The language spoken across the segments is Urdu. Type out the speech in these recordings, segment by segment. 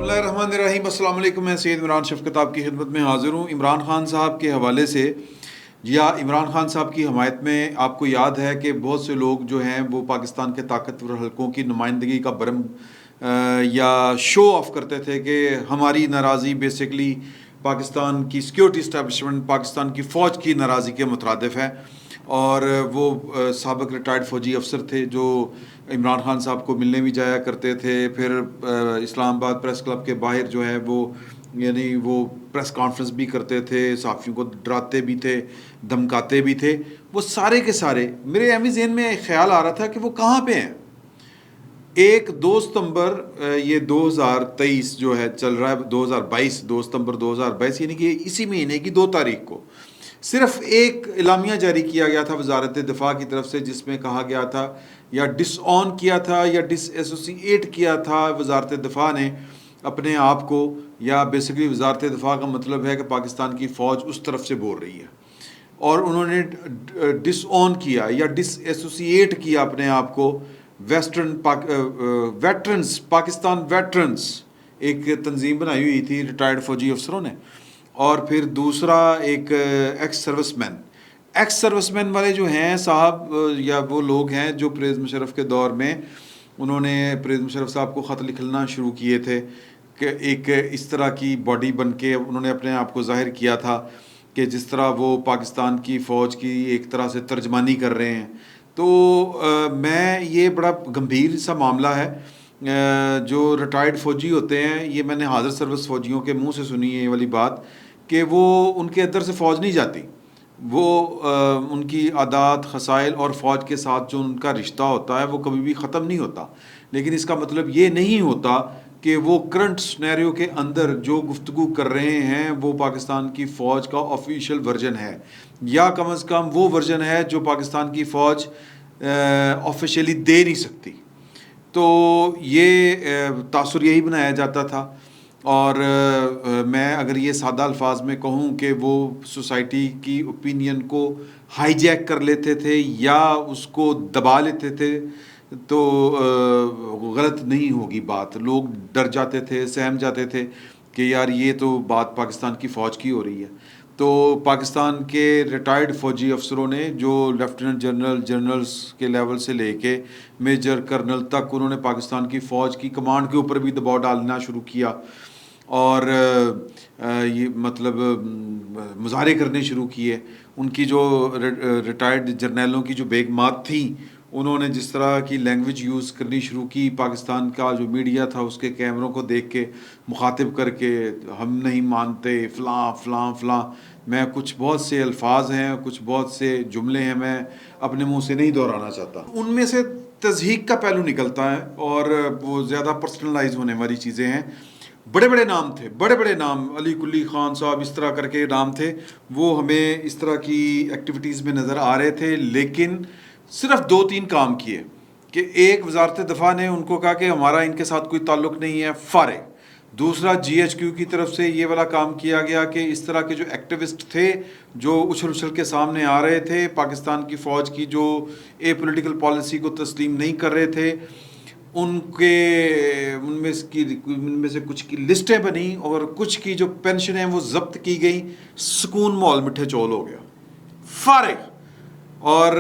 اللہ الرحمن الرحیم. السلام علیکم. میں سید عمران شفقت آپ کی خدمت میں حاضر ہوں عمران خان صاحب کے حوالے سے. یا عمران خان صاحب کی حمایت میں آپ کو یاد ہے کہ بہت سے لوگ جو ہیں وہ پاکستان کے طاقتور حلقوں کی نمائندگی کا برم یا شو آف کرتے تھے کہ ہماری ناراضی بیسکلی پاکستان کی سیکیورٹی اسٹیبلشمنٹ، پاکستان کی فوج کی ناراضی کے مترادف ہے. اور وہ سابق ریٹائرڈ فوجی افسر تھے جو عمران خان صاحب کو ملنے بھی جایا کرتے تھے. پھر اسلام آباد پریس کلب کے باہر جو ہے وہ یعنی وہ پریس کانفرنس بھی کرتے تھے، صحافیوں کو ڈراتے بھی تھے، دھمکاتے بھی تھے. وہ سارے کے سارے میرے اہمی ذہن میں ایک خیال آ رہا تھا کہ وہ کہاں پہ ہیں. 2 ستمبر یہ 2023 جو ہے چل رہا ہے، 2022 2 ستمبر 2022 یعنی کہ اسی مہینے کی 2 تاریخ کو صرف ایک اعلامیہ جاری کیا گیا تھا وزارت دفاع کی طرف سے، جس میں کہا گیا تھا یا ڈس آن کیا تھا یا ڈس ایسوسیٹ کیا تھا وزارت دفاع نے اپنے آپ کو. یا بیسکلی وزارت دفاع کا مطلب ہے کہ پاکستان کی فوج اس طرف سے بول رہی ہے، اور انہوں نے ڈس آن کیا یا ڈس ایسوسیٹ کیا اپنے آپ کو ویٹرنز پاکستان ویٹرنز ایک تنظیم بنائی ہوئی تھی ریٹائرڈ فوجی افسروں نے. اور پھر دوسرا ایک ایکس سروس مین والے جو ہیں صاحب، یا وہ لوگ ہیں جو پرویز مشرف کے دور میں انہوں نے پرویز مشرف صاحب کو خط لکھنا شروع کیے تھے کہ ایک اس طرح کی باڈی بن کے انہوں نے اپنے آپ کو ظاہر کیا تھا کہ جس طرح وہ پاکستان کی فوج کی ایک طرح سے ترجمانی کر رہے ہیں. تو میں یہ بڑا گمبھیر سا معاملہ ہے. جو ریٹائرڈ فوجی ہوتے ہیں، یہ میں نے حاضر سروس فوجیوں کے منہ سے سنی ہے یہ والی بات کہ وہ ان کے اندر سے فوج نہیں جاتی. وہ ان کی عادات خصائل اور فوج کے ساتھ جو ان کا رشتہ ہوتا ہے وہ کبھی بھی ختم نہیں ہوتا. لیکن اس کا مطلب یہ نہیں ہوتا کہ وہ کرنٹ سنیریو کے اندر جو گفتگو کر رہے ہیں وہ پاکستان کی فوج کا آفیشیل ورژن ہے، یا کم از کم وہ ورژن ہے جو پاکستان کی فوج آفیشیلی دے نہیں سکتی. تو یہ تاثر یہی بنایا جاتا تھا. اور میں اگر یہ سادہ الفاظ میں کہوں کہ وہ سوسائٹی کی اوپینین کو ہائی جیک کر لیتے تھے یا اس کو دبا لیتے تھے تو غلط نہیں ہوگی بات. لوگ ڈر جاتے تھے، سہم جاتے تھے کہ یار یہ تو بات پاکستان کی فوج کی ہو رہی ہے. تو پاکستان کے ریٹائرڈ فوجی افسروں نے جو لیفٹیننٹ جنرل، جنرلز کے لیول سے لے کے میجر کرنل تک، انہوں نے پاکستان کی فوج کی کمانڈ کے اوپر بھی دباؤ ڈالنا شروع کیا اور یہ مطلب مظاہرے کرنے شروع کیے. ان کی جو ریٹائرڈ جرنیلوں کی جو بیگمات تھیں، انہوں نے جس طرح کی لینگویج یوز کرنی شروع کی، پاکستان کا جو میڈیا تھا اس کے کیمروں کو دیکھ کے مخاطب کر کے ہم نہیں مانتے فلاں فلاں فلاں. میں کچھ بہت سے الفاظ ہیں، کچھ بہت سے جملے ہیں، میں اپنے منہ سے نہیں دہرانا چاہتا. ان میں سے تضحیک کا پہلو نکلتا ہے اور وہ زیادہ پرسنلائز ہونے والی چیزیں ہیں. بڑے بڑے نام تھے، بڑے بڑے نام، علی کلی خان صاحب اس طرح کر کے نام تھے، وہ ہمیں اس طرح کی ایکٹیویٹیز میں نظر آ رہے تھے. لیکن صرف 2-3 کام کیے کہ ایک، وزارت دفاع نے ان کو کہا کہ ہمارا ان کے ساتھ کوئی تعلق نہیں ہے، فارغ. دوسرا، جی ایچ کیو کی طرف سے یہ والا کام کیا گیا کہ اس طرح کے جو ایکٹیوسٹ تھے جو اچھل اچھل کے سامنے آ رہے تھے، پاکستان کی فوج کی جو اے پولیٹیکل پالیسی کو تسلیم نہیں کر رہے تھے، ان میں سے کچھ کی لسٹیں بنی اور کچھ کی جو پینشنیں وہ ضبط کی گئی. سکون مال مٹھے چول ہو گیا، فارغ. اور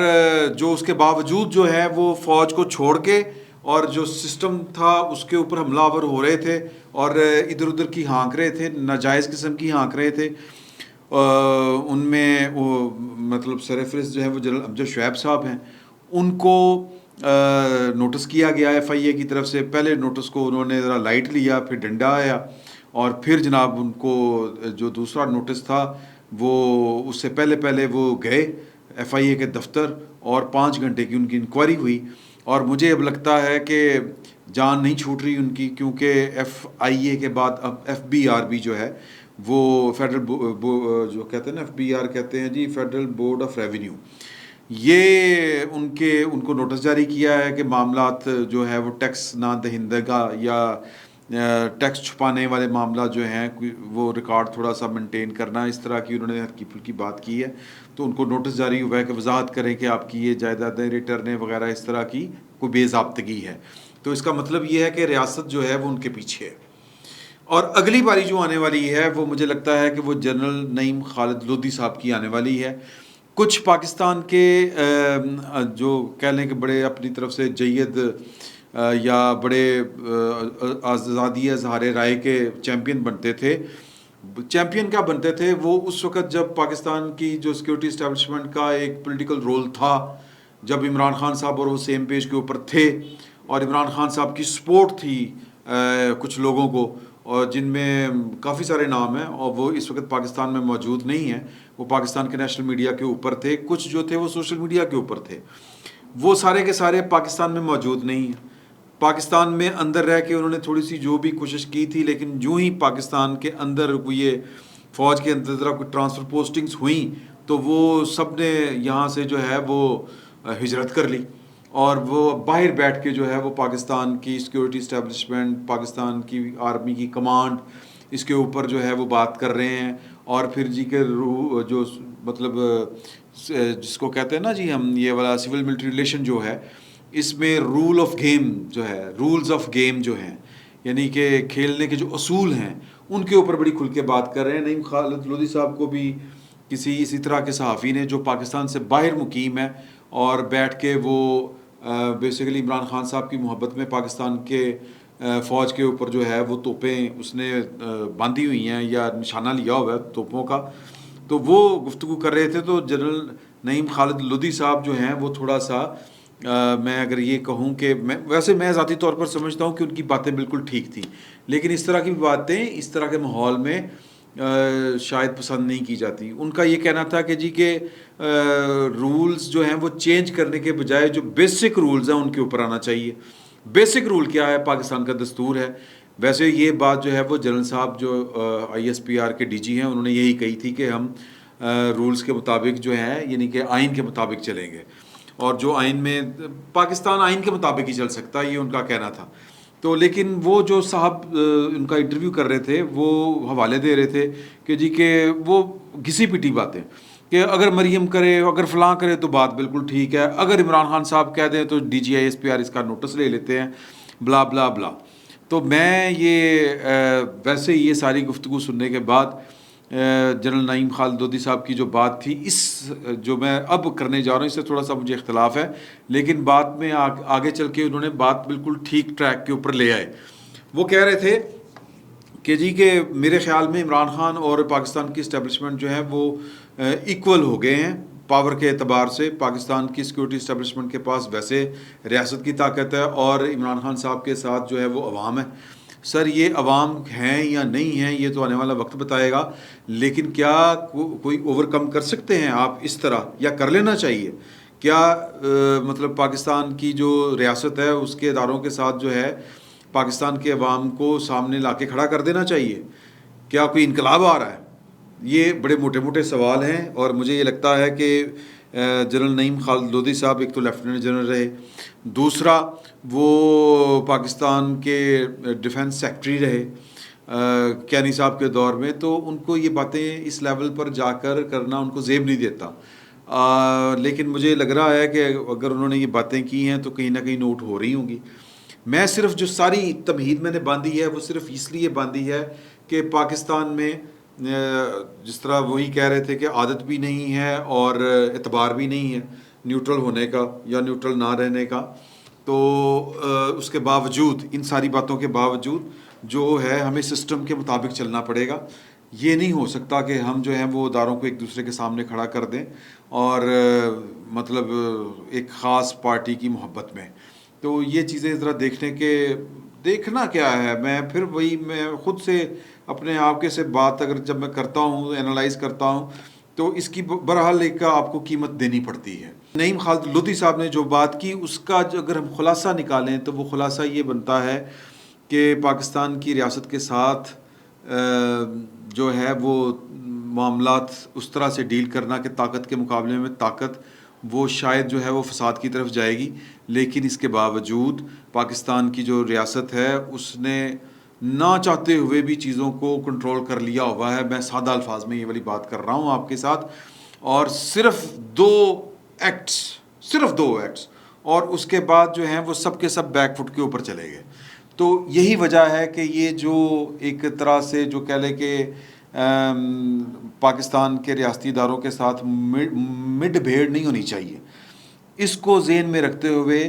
جو اس کے باوجود جو ہے وہ فوج کو چھوڑ کے اور جو سسٹم تھا اس کے اوپر حملہ آور ہو رہے تھے اور ادھر ادھر کی ہانک رہے تھے، ناجائز قسم کی ہانک رہے تھے. ان میں وہ مطلب سرفرست جو ہے وہ جنرل امجد شعیب صاحب ہیں، ان کو نوٹس کیا گیا ایف آئی اے کی طرف سے. پہلے نوٹس کو انہوں نے ذرا لائٹ لیا، پھر ڈنڈا آیا، اور پھر جناب ان کو جو دوسرا نوٹس تھا وہ اس سے پہلے وہ گئے ایف آئی اے کے دفتر اور 5 گھنٹے کی ان کی انکوائری ہوئی. اور مجھے اب لگتا ہے کہ جان نہیں چھوٹ رہی ان کی، کیونکہ ایف آئی اے کے بعد اب ایف بی آر بھی جو ہے وہ فیڈرل جو کہتے ہیں نا، ایف بی آر کہتے ہیں جی، فیڈرل بورڈ آف ریونیو، یہ ان کو نوٹس جاری کیا ہے کہ معاملات جو ہے وہ ٹیکس نہ دہندگا یا ٹیکس چھپانے والے معاملات جو ہیں وہ ریکارڈ تھوڑا سا مینٹین کرنا، اس طرح کی انہوں نے ہلکی پھلکی بات کی ہے. تو ان کو نوٹس جاری ہوا ہے کہ وضاحت کریں کہ آپ کی یہ جائیدادیں، ریٹرنیں وغیرہ اس طرح کی کوئی بے ضابطگی ہے. تو اس کا مطلب یہ ہے کہ ریاست جو ہے وہ ان کے پیچھے ہے. اور اگلی باری جو آنے والی ہے وہ مجھے لگتا ہے کہ وہ جنرل نعیم خالد لودھی صاحب کی آنے والی ہے. کچھ پاکستان کے جو کہہ لیں کہ بڑے اپنی طرف سے جید یا بڑے آزادی اظہار رائے کے چیمپئن بنتے تھے. چیمپئن کیا بنتے تھے وہ اس وقت جب پاکستان کی جو سیکورٹی اسٹیبلشمنٹ کا ایک پولیٹیکل رول تھا, جب عمران خان صاحب اور وہ سیم پیج کے اوپر تھے, اور عمران خان صاحب کی سپورٹ تھی کچھ لوگوں کو, اور جن میں کافی سارے نام ہیں, اور وہ اس وقت پاکستان میں موجود نہیں ہیں. وہ پاکستان کے نیشنل میڈیا کے اوپر تھے, کچھ جو تھے وہ سوشل میڈیا کے اوپر تھے. وہ سارے کے سارے پاکستان میں موجود نہیں ہیں. پاکستان میں اندر رہ کے انہوں نے تھوڑی سی جو بھی کوشش کی تھی, لیکن جو ہی پاکستان کے اندر کوئی یہ فوج کے اندر طرف کوئی ٹرانسفر پوسٹنگز ہوئیں تو وہ سب نے یہاں سے جو ہے وہ ہجرت کر لی, اور وہ باہر بیٹھ کے جو ہے وہ پاکستان کی سیکورٹی اسٹیبلشمنٹ, پاکستان کی آرمی کی کمانڈ, اس کے اوپر جو ہے وہ بات کر رہے ہیں. اور پھر جی کے جو مطلب جس کو کہتے ہیں نا جی ہم, یہ والا سول ملٹری ریلیشن جو ہے, اس میں رول آف گیم جو ہے, رولز آف گیم جو ہیں, یعنی کہ کھیلنے کے جو اصول ہیں, ان کے اوپر بڑی کھل کے بات کر رہے ہیں. نعیم خالد لودھی صاحب کو بھی کسی اسی طرح کے صحافی نے جو پاکستان سے باہر مقیم ہے اور بیٹھ کے وہ بیسیکلی عمران خان صاحب کی محبت میں پاکستان کے فوج کے اوپر جو ہے وہ توپیں اس نے باندھی ہوئی ہیں یا نشانہ لیا ہوا ہے توپوں کا, تو وہ گفتگو کر رہے تھے. تو جنرل نعیم خالد لودھی صاحب جو ہیں وہ تھوڑا سا میں اگر یہ کہوں کہ ویسے میں ذاتی طور پر سمجھتا ہوں کہ ان کی باتیں بالکل ٹھیک تھیں, لیکن اس طرح کی باتیں اس طرح کے ماحول میں شاید پسند نہیں کی جاتی. ان کا یہ کہنا تھا کہ جی کہ رولز جو ہیں وہ چینج کرنے کے بجائے جو بیسک رولز ہیں ان کے اوپر آنا چاہیے. بیسک رول کیا ہے؟ پاکستان کا دستور ہے. ویسے یہ بات جو ہے وہ جنرل صاحب جو ISPR کے DG ہیں انہوں نے یہی کہی تھی کہ ہم رولز کے مطابق جو ہیں یعنی کہ آئین کے مطابق چلیں گے, اور جو آئین میں پاکستان آئین کے مطابق ہی چل سکتا ہے, یہ ان کا کہنا تھا. تو لیکن وہ جو صاحب ان کا انٹرویو کر رہے تھے وہ حوالے دے رہے تھے کہ جی کہ وہ گھسی پٹی باتیں کہ اگر مریم کرے, اگر فلاں کرے تو بات بالکل ٹھیک ہے, اگر عمران خان صاحب کہہ دیں تو DG ISPR اس کا نوٹس لے لیتے ہیں, بلا بلا بلا. تو میں یہ ویسے یہ ساری گفتگو سننے کے بعد جنرل نعیم خالد لودھی صاحب کی جو بات تھی, اس جو میں اب کرنے جا رہا ہوں اس سے تھوڑا سا مجھے اختلاف ہے, لیکن بات میں آگے چل کے انہوں نے بات بالکل ٹھیک ٹریک کے اوپر لے آئے. وہ کہہ رہے تھے کہ جی کہ میرے خیال میں عمران خان اور پاکستان کی اسٹیبلشمنٹ جو ہے وہ ایکول ہو گئے ہیں پاور کے اعتبار سے. پاکستان کی سیکورٹی اسٹیبلشمنٹ کے پاس ویسے ریاست کی طاقت ہے اور عمران خان صاحب کے ساتھ جو ہے وہ عوام ہے. سر یہ عوام ہیں یا نہیں ہیں یہ تو آنے والا وقت بتائے گا, لیکن کیا کوئی اوور کم کر سکتے ہیں آپ اس طرح, یا کر لینا چاہیے؟ کیا مطلب پاکستان کی جو ریاست ہے اس کے اداروں کے ساتھ جو ہے پاکستان کے عوام کو سامنے لا کے کھڑا کر دینا چاہیے؟ کیا کوئی انقلاب آ رہا ہے؟ یہ بڑے موٹے موٹے سوال ہیں, اور مجھے یہ لگتا ہے کہ جنرل نعیم خالد لودھی صاحب ایک تو لیفٹیننٹ جنرل رہے, دوسرا وہ پاکستان کے ڈیفنس سیکٹری رہے کینی صاحب کے دور میں, تو ان کو یہ باتیں اس لیول پر جا کر کرنا ان کو زیب نہیں دیتا. لیکن مجھے لگ رہا ہے کہ اگر انہوں نے یہ باتیں کی ہیں تو کہیں نہ کہیں نوٹ ہو رہی ہوں گی. میں صرف جو ساری تمہید میں نے باندھی ہے وہ صرف اس لیے باندھی ہے کہ پاکستان میں جس طرح وہی کہہ رہے تھے کہ عادت بھی نہیں ہے اور اعتبار بھی نہیں ہے نیوٹرل ہونے کا یا نیوٹرل نہ رہنے کا, تو اس کے باوجود, ان ساری باتوں کے باوجود جو ہے ہمیں سسٹم کے مطابق چلنا پڑے گا. یہ نہیں ہو سکتا کہ ہم جو ہیں وہ اداروں کو ایک دوسرے کے سامنے کھڑا کر دیں اور مطلب ایک خاص پارٹی کی محبت میں. تو یہ چیزیں ذرا دیکھنا کیا ہے. میں خود سے اپنے آپ کے سے بات اگر جب میں کرتا ہوں, انالائز کرتا ہوں, تو اس کی بہرحال ایک کا آپ کو قیمت دینی پڑتی ہے. نعیم خالد لودھی صاحب نے جو بات کی اس کا اگر ہم خلاصہ نکالیں تو وہ خلاصہ یہ بنتا ہے کہ پاکستان کی ریاست کے ساتھ جو ہے وہ معاملات اس طرح سے ڈیل کرنا کہ طاقت کے مقابلے میں طاقت وہ شاید جو ہے وہ فساد کی طرف جائے گی, لیکن اس کے باوجود پاکستان کی جو ریاست ہے اس نے نہ چاہتے ہوئے بھی چیزوں کو کنٹرول کر لیا ہوا ہے. میں سادہ الفاظ میں یہ والی بات کر رہا ہوں آپ کے ساتھ, اور صرف دو ایکٹس اور اس کے بعد جو ہیں وہ سب کے سب بیک فٹ کے اوپر چلے گئے. تو یہی وجہ ہے کہ یہ جو ایک طرح سے جو کہہ لے کہ پاکستان کے ریاستی اداروں کے ساتھ مڈ بھیڑ نہیں ہونی چاہیے. اس کو ذہن میں رکھتے ہوئے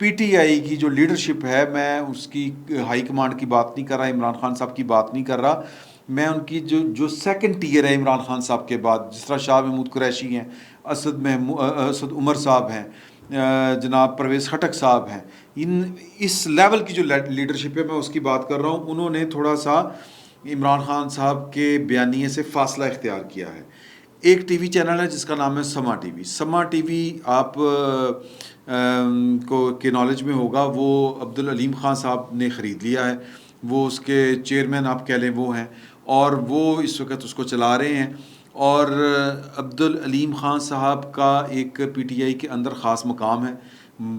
پی ٹی آئی کی جو لیڈرشپ ہے، میں اس کی ہائی کمانڈ کی بات نہیں کر رہا، عمران خان صاحب کی بات نہیں کر رہا، میں ان کی جو سیکنڈ ٹیئر ہے عمران خان صاحب کے بعد، جس طرح شاہ محمود قریشی ہیں، اسد عمر صاحب ہیں، جناب پرویز خٹک صاحب ہیں، اس لیول کی جو لیڈرشپ ہے میں اس کی بات کر رہا ہوں. انہوں نے تھوڑا سا عمران خان صاحب کے بیانیے سے فاصلہ اختیار کیا ہے. ایک ٹی وی چینل ہے جس کا نام ہے سما ٹی وی. سما ٹی وی آپ کو کے نالج میں ہوگا، وہ عبدالعلیم خان صاحب نے خرید لیا ہے، وہ اس کے چیئرمین آپ کہہ لیں وہ ہیں، اور وہ اس وقت اس کو چلا رہے ہیں. اور عبدالعلیم خان صاحب کا ایک پی ٹی آئی کے اندر خاص مقام ہے،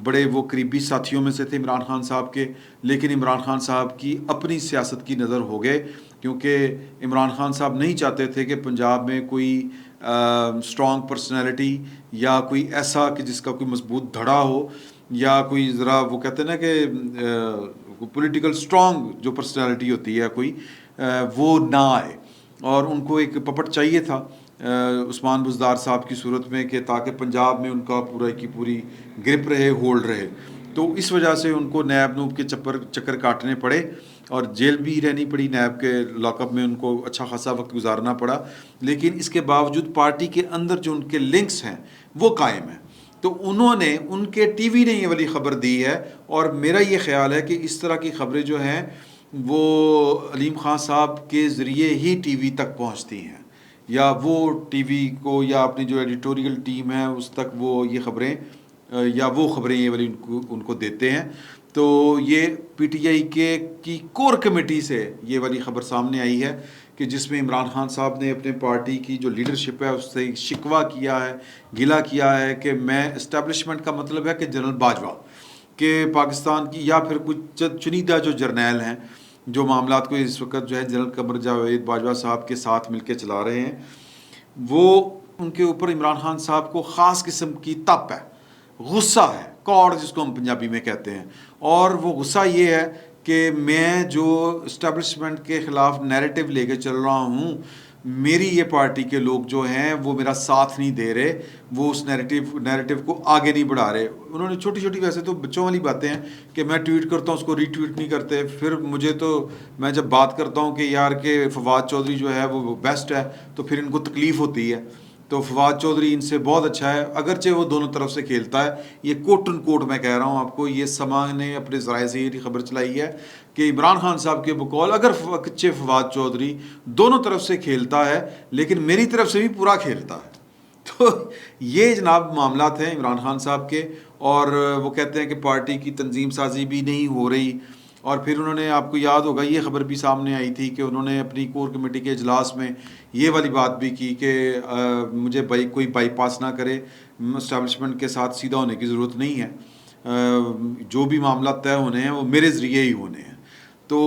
بڑے وہ قریبی ساتھیوں میں سے تھے عمران خان صاحب کے، لیکن عمران خان صاحب کی اپنی سیاست کی نظر ہو گئے، کیونکہ عمران خان صاحب نہیں چاہتے تھے کہ پنجاب میں کوئی اسٹرانگ پرسنالٹی یا کوئی ایسا کہ جس کا کوئی مضبوط دھڑا ہو، یا کوئی ذرا وہ کہتے ہیں نا کہ پولیٹیکل اسٹرانگ جو پرسنالٹی ہوتی ہے کوئی، وہ نہ آئے. اور ان کو ایک پپٹ چاہیے تھا عثمان بزدار صاحب کی صورت میں، کہ تاکہ پنجاب میں ان کا پورا کی پوری گرپ رہے، ہولڈ رہے. تو اس وجہ سے ان کو نیب نوب کے چکر کاٹنے پڑے، اور جیل بھی رہنی پڑی، نیب کے لاک اپ میں ان کو اچھا خاصا وقت گزارنا پڑا. لیکن اس کے باوجود پارٹی کے اندر جو ان کے لنکس ہیں وہ قائم ہیں. تو انہوں نے، ان کے ٹی وی نے یہ والی خبر دی ہے، اور میرا یہ خیال ہے کہ اس طرح کی خبریں جو ہیں وہ علیم خان صاحب کے ذریعے ہی ٹی وی تک پہنچتی ہیں، یا وہ ٹی وی کو یا اپنی جو ایڈیٹوریل ٹیم ہے اس تک وہ یہ خبریں یا وہ خبریں یہ والی ان کو دیتے ہیں. تو یہ پی ٹی آئی کی کور کمیٹی سے یہ والی خبر سامنے آئی ہے، کہ جس میں عمران خان صاحب نے اپنے پارٹی کی جو لیڈرشپ ہے اس سے شکوہ کیا ہے، گلہ کیا ہے، کہ میں اسٹیبلشمنٹ کا مطلب ہے کہ جنرل باجوہ کہ پاکستان کی، یا پھر کچھ چنیدہ جو جرنیل ہیں جو معاملات کو اس وقت جو ہے جنرل قمر جاوید باجوہ صاحب کے ساتھ مل کے چلا رہے ہیں، وہ ان کے اوپر عمران خان صاحب کو خاص قسم کی تپ ہے، غصہ ہے، کوڑ جس کو ہم پنجابی میں کہتے ہیں. اور وہ غصہ یہ ہے کہ میں جو اسٹیبلشمنٹ کے خلاف نیریٹو لے کے چل رہا ہوں، میری یہ پارٹی کے لوگ جو ہیں وہ میرا ساتھ نہیں دے رہے، وہ اس نیریٹو کو آگے نہیں بڑھا رہے. انہوں نے چھوٹی چھوٹی، ویسے تو بچوں والی باتیں ہیں کہ میں ٹویٹ کرتا ہوں اس کو ری ٹویٹ نہیں کرتے. پھر مجھے تو، میں جب بات کرتا ہوں کہ یار کہ فواد چودھری جو ہے وہ بیسٹ ہے، تو پھر ان کو تکلیف ہوتی ہے. تو فواد چودھری ان سے بہت اچھا ہے، اگرچہ وہ دونوں طرف سے کھیلتا ہے. یہ کوٹ ان کوٹ میں کہہ رہا ہوں آپ کو، یہ سما نے اپنے ذرائع سے یہ خبر چلائی ہے کہ عمران خان صاحب کے بقول اگر فواد چودھری دونوں طرف سے کھیلتا ہے لیکن میری طرف سے بھی پورا کھیلتا ہے. تو یہ جناب معاملات ہیں عمران خان صاحب کے. اور وہ کہتے ہیں کہ پارٹی کی تنظیم سازی بھی نہیں ہو رہی. اور پھر انہوں نے، آپ کو یاد ہوگا یہ خبر بھی سامنے آئی تھی کہ انہوں نے اپنی کور کمیٹی کے اجلاس میں یہ والی بات بھی کی کہ مجھے کوئی بائی پاس نہ کرے، اسٹیبلشمنٹ کے ساتھ سیدھا ہونے کی ضرورت نہیں ہے، جو بھی معاملات طے ہونے ہیں وہ میرے ذریعے ہی ہونے ہیں. تو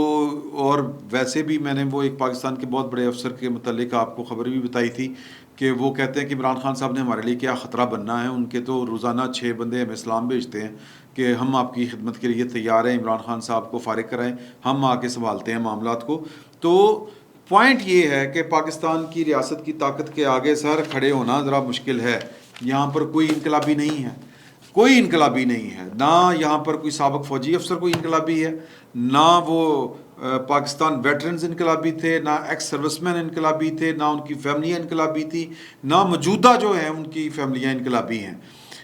اور ویسے بھی میں نے وہ ایک پاکستان کے بہت بڑے افسر کے متعلق آپ کو خبر بھی بتائی تھی کہ وہ کہتے ہیں کہ عمران خان صاحب نے ہمارے لیے کیا خطرہ بننا ہے. ان کے تو روزانہ 6 بندے ہمیں اسلام بھیجتے ہیں کہ ہم آپ کی خدمت کے لیے تیار ہیں، عمران خان صاحب کو فارغ کرائیں، ہم آ کے سنبھالتے ہیں معاملات کو. تو پوائنٹ یہ ہے کہ پاکستان کی ریاست کی طاقت کے آگے سر کھڑے ہونا ذرا مشکل ہے. یہاں پر کوئی انقلابی نہیں ہے، کوئی انقلابی نہیں ہے، نہ یہاں پر کوئی سابق فوجی افسر کوئی انقلابی ہے، نہ وہ پاکستان ویٹرنز انقلابی تھے، نہ ایکس سروس مین انقلابی تھے، نہ ان کی فیملیاں انقلابی تھی، نہ موجودہ جو ہیں ان کی فیملیاں انقلابی ہیں.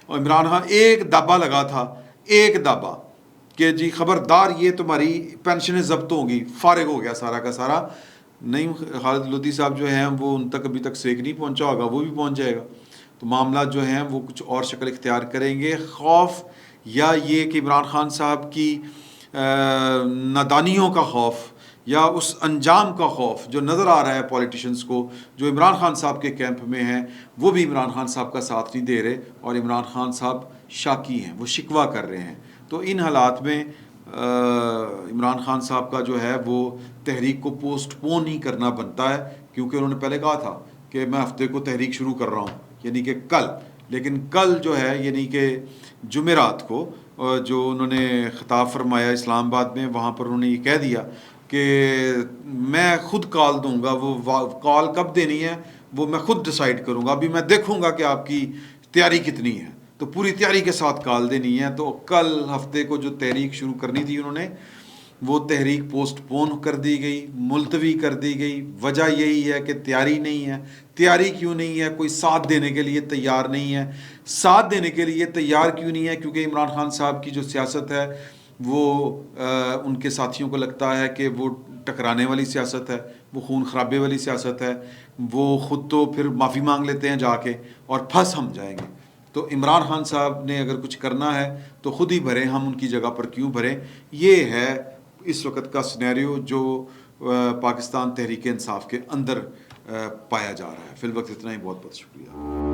اور عمران خان ایک دابا لگا تھا، ایک دابا کہ جی خبردار یہ تمہاری پینشنیں ضبط ہوں گی، فارغ ہو گیا سارا کا سارا. نہیں، خالد لودھی صاحب جو ہیں وہ ان تک ابھی تک سیک نہیں پہنچا ہوگا، وہ بھی پہنچ جائے گا. تو معاملات جو ہیں وہ کچھ اور شکل اختیار کریں گے. خوف یا یہ کہ عمران خان صاحب کی نادانیوں کا خوف یا اس انجام کا خوف جو نظر آ رہا ہے پولیٹیشنز کو جو عمران خان صاحب کے کیمپ میں ہیں، وہ بھی عمران خان صاحب کا ساتھ نہیں دے رہے، اور عمران خان صاحب شاکی ہیں، وہ شکوہ کر رہے ہیں. تو ان حالات میں عمران خان صاحب کا جو ہے وہ تحریک کو پوسٹ پون ہی کرنا بنتا ہے، کیونکہ انہوں نے پہلے کہا تھا کہ میں ہفتے کو تحریک شروع کر رہا ہوں، یعنی کہ کل. لیکن کل جو ہے یعنی کہ جمعرات کو جو انہوں نے خطاب فرمایا اسلام آباد میں، وہاں پر انہوں نے یہ کہہ دیا کہ میں خود کال دوں گا، وہ کال کب دینی ہے وہ میں خود ڈیسائیڈ کروں گا، ابھی میں دیکھوں گا کہ آپ کی تیاری کتنی ہے، تو پوری تیاری کے ساتھ کال دینی ہے۔ تو کل ہفتے کو جو تحریک شروع کرنی تھی انہوں نے، وہ تحریک پوسٹ پون کر دی گئی، ملتوی کر دی گئی۔ وجہ یہی ہے کہ تیاری نہیں ہے۔ تیاری کیوں نہیں ہے؟ کوئی ساتھ دینے کے لیے تیار نہیں ہے۔ ساتھ دینے کے لیے تیار کیوں نہیں ہے؟ کیونکہ عمران خان صاحب کی جو سیاست ہے وہ ان کے ساتھیوں کو لگتا ہے کہ وہ ٹکرانے والی سیاست ہے، وہ خون خرابے والی سیاست ہے، وہ خود تو پھر معافی مانگ لیتے ہیں جا کے اور پھنس ہم جائیں گے۔ تو عمران خان صاحب نے اگر کچھ کرنا ہے تو خود ہی بھریں، ہم ان کی جگہ پر کیوں بھریں؟ یہ ہے اس وقت کا سنیریو جو پاکستان تحریک انصاف کے اندر پایا جا رہا ہے۔ فی الوقت اتنا ہی، بہت بہت شکریہ۔